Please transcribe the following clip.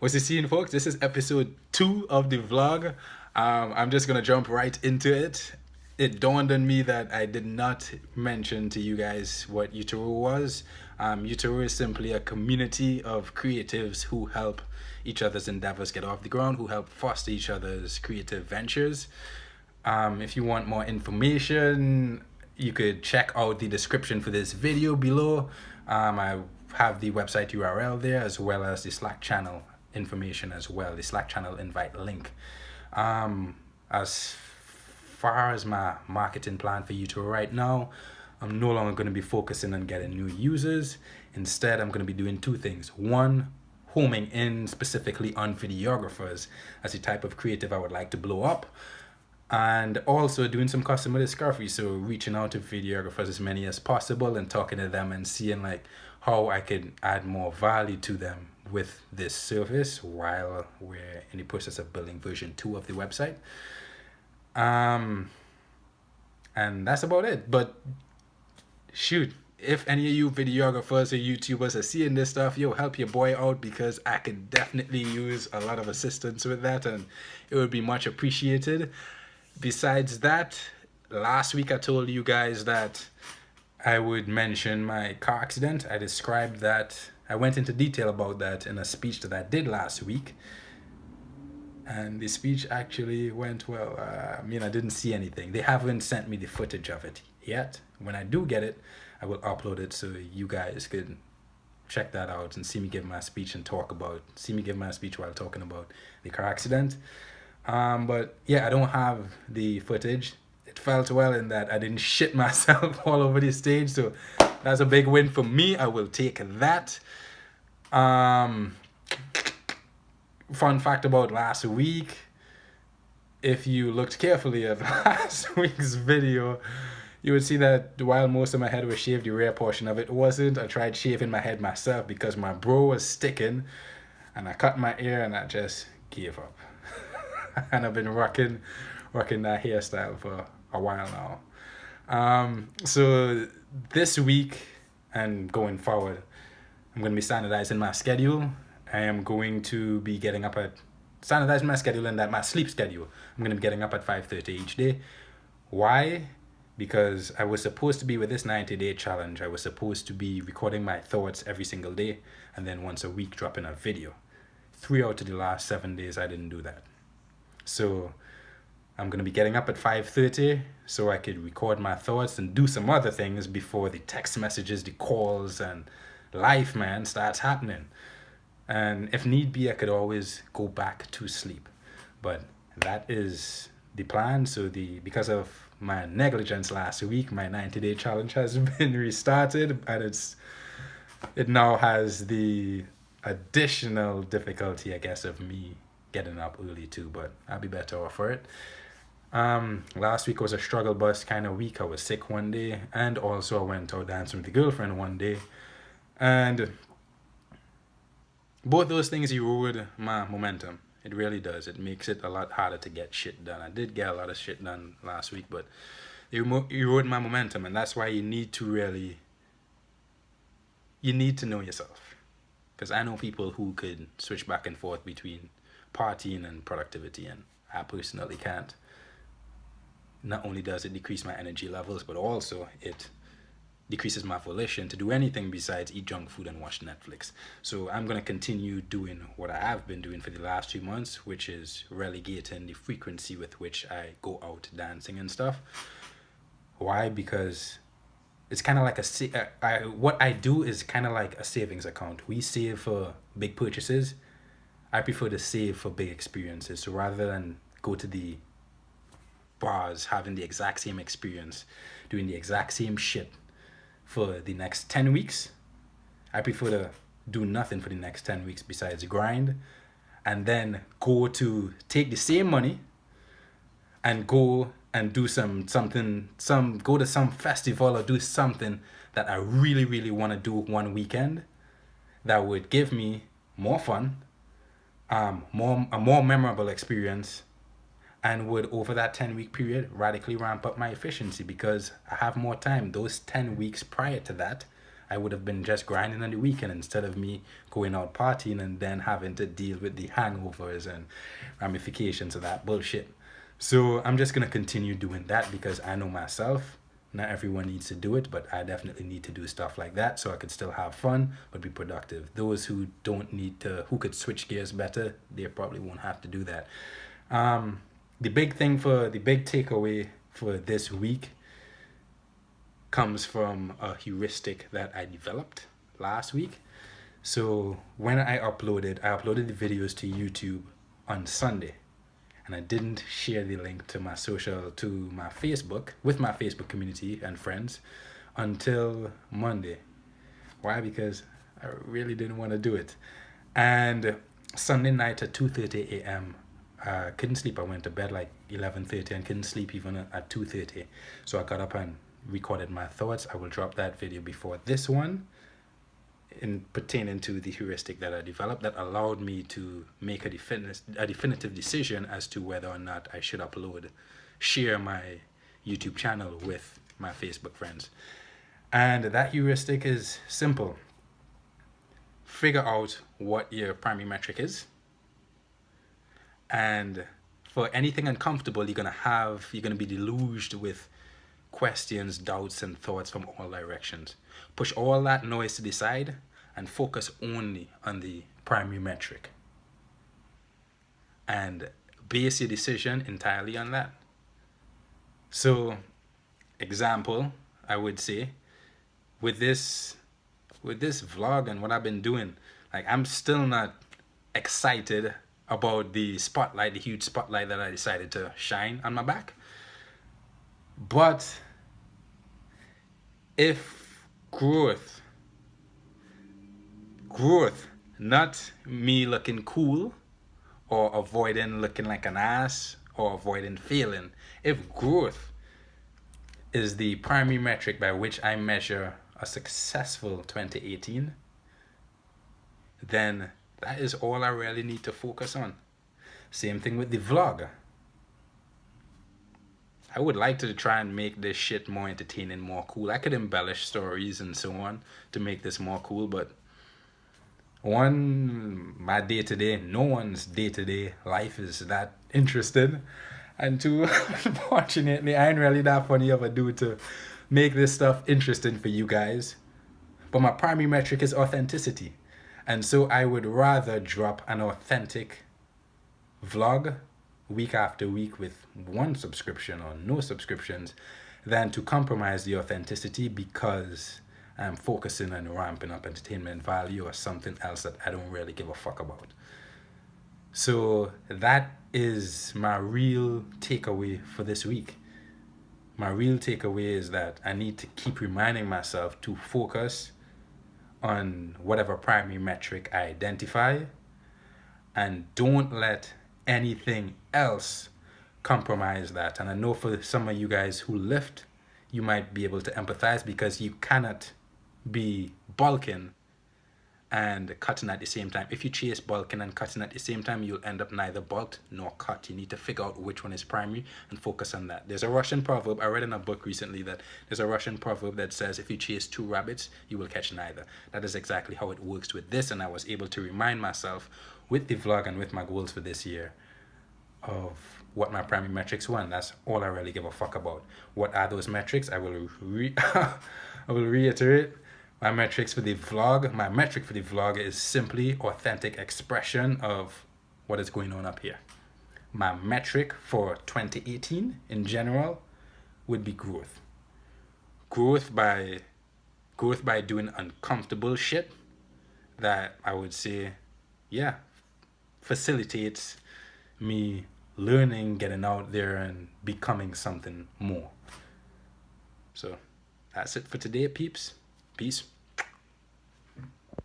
What's the scene, folks? This is episode 2 of the vlog. I'm just gonna jump right into it. It dawned on me that I did not mention to you guys what Eutoro was. Eutoro is simply a community of creatives who help each other's endeavors get off the ground, who help foster each other's creative ventures. If you want more information, you could check out the description for this video below. I have the website URL there, as well as the Slack channel information as well, the Slack channel invite link. As far as my marketing plan for Eutoro right now, I'm no longer going to be focusing on getting new users. Instead, I'm going to be doing two things. One, homing in specifically on videographers as the type of creative I would like to blow up, and also doing some customer discovery, so reaching out to videographers as many as possible and talking to them and seeing like how I could add more value to them with this service while we're in the process of building version 2 of the website. And that's about it. But shoot, if any of you videographers or YouTubers are seeing this stuff, yo, help your boy out, because I could definitely use a lot of assistance with that and it would be much appreciated. Besides that, last week I told you guys that I would mention my car accident. I described that. I went into detail about that in a speech that I did last week. And the speech actually went well. I didn't see anything. They haven't sent me the footage of it yet. When I do get it, I will upload it so you guys could check that out and see me give my speech while talking about the car accident. But yeah, I don't have the footage. It felt well in that I didn't shit myself all over the stage, so that's a big win for me. I will take that. Fun fact about last week: if you looked carefully at last week's video, you would see that while most of my head was shaved, the rear portion of it wasn't. I tried shaving my head myself because my bro was sticking, and I cut my ear and I just gave up. And I've been rocking that hairstyle for a while now. So this week and going forward, I'm going to be standardizing my schedule. I am going to be standardizing my schedule, and that my sleep schedule. I'm going to be getting up at 5:30 each day. Why? Because I was supposed to be with this 90-day challenge. I was supposed to be recording my thoughts every single day and then once a week dropping a video. 3 out of the last 7 days I didn't do that. So I'm going to be getting up at 5:30 so I could record my thoughts and do some other things before the text messages, the calls, and life, man, starts happening. And if need be, I could always go back to sleep. But that is the plan. So because of my negligence last week, my 90-day challenge has been restarted, and it now has the additional difficulty, I guess, of me getting up early too, but I'll be better off for it. Last week was a struggle bus kind of week. I was sick one day, and also I went out dancing with the girlfriend one day, and both those things erode my momentum. It really does. It makes it a lot harder to get shit done. I did get a lot of shit done last week, but it erode my momentum, and that's why you need to know yourself. Because I know people who could switch back and forth between partying and productivity, and I personally can't. Not only does it decrease my energy levels, but also it decreases my volition to do anything besides eat junk food and watch Netflix. So I'm going to continue doing what I have been doing for the last 2 months, which is relegating the frequency with which I go out dancing and stuff. Why? Because it's kind of like what I do is kind of like a savings account. We save for big purchases. I prefer to save for big experiences. So rather than go to the bars having the exact same experience, doing the exact same shit for the next 10 weeks, I prefer to do nothing for the next 10 weeks besides grind, and then go to take the same money and go and do go to some festival or do something that I really, really want to do one weekend that would give me more fun, a more memorable experience, and would, over that 10-week period, radically ramp up my efficiency because I have more time. Those 10 weeks prior to that, I would have been just grinding on the weekend instead of me going out partying and then having to deal with the hangovers and ramifications of that bullshit. So I'm just going to continue doing that because I know myself. Not everyone needs to do it, but I definitely need to do stuff like that so I could still have fun but be productive. Those who don't need to, who could switch gears better, they probably won't have to do that. The big takeaway for this week comes from a heuristic that I developed last week. So when I uploaded the videos to YouTube on Sunday. And I didn't share the link to my Facebook, with my Facebook community and friends until Monday. Why? Because I really didn't want to do it. And Sunday night at 2:30 a.m., I couldn't sleep. I went to bed like 11:30 and couldn't sleep even at 2:30. So I got up and recorded my thoughts. I will drop that video before this one, in pertaining to the heuristic that I developed that allowed me to make a definitive decision as to whether or not I should share my YouTube channel with my Facebook friends. And that heuristic is simple. Figure out what your primary metric is. And for anything uncomfortable, you're gonna be deluged with questions, doubts, and thoughts from all directions. Push all that noise to the side and focus only on the primary metric. And base your decision entirely on that. So, example, I would say, with this vlog and what I've been doing, like I'm still not excited about the huge spotlight that I decided to shine on my back. But if growth, not me looking cool or avoiding looking like an ass or avoiding failing, if growth is the primary metric by which I measure a successful 2018, then that is all I really need to focus on. Same thing with the vlog. I would like to try and make this shit more entertaining, more cool. I could embellish stories and so on to make this more cool, but my day-to-day, no one's day-to-day life is that interesting. And two, unfortunately, I ain't really that funny of a dude to make this stuff interesting for you guys. But my primary metric is authenticity. And so I would rather drop an authentic vlog week after week with one subscription or no subscriptions than to compromise the authenticity because I'm focusing on ramping up entertainment value or something else that I don't really give a fuck about. So that is my real takeaway for this week. My real takeaway is that I need to keep reminding myself to focus on whatever primary metric I identify and don't let anything else compromise that. And I know for some of you guys who lift, you might be able to empathize because you cannot be bulking and cutting at the same time. If you chase bulking and cutting at the same time, you'll end up neither bulked nor cut. You need to figure out which one is primary and focus on that. There's a Russian proverb, I read in a book recently that there's a Russian proverb that says if you chase two rabbits, you will catch neither. That is exactly how it works with this, and I was able to remind myself with the vlog and with my goals for this year of what my primary metrics were, and that's all I really give a fuck about. What are those metrics? I will reiterate. My metric for the vlog is simply authentic expression of what is going on up here. My metric for 2018 in general would be growth. Growth by doing uncomfortable shit that I would say, facilitates me learning, getting out there and becoming something more. So that's it for today, peeps. Peace.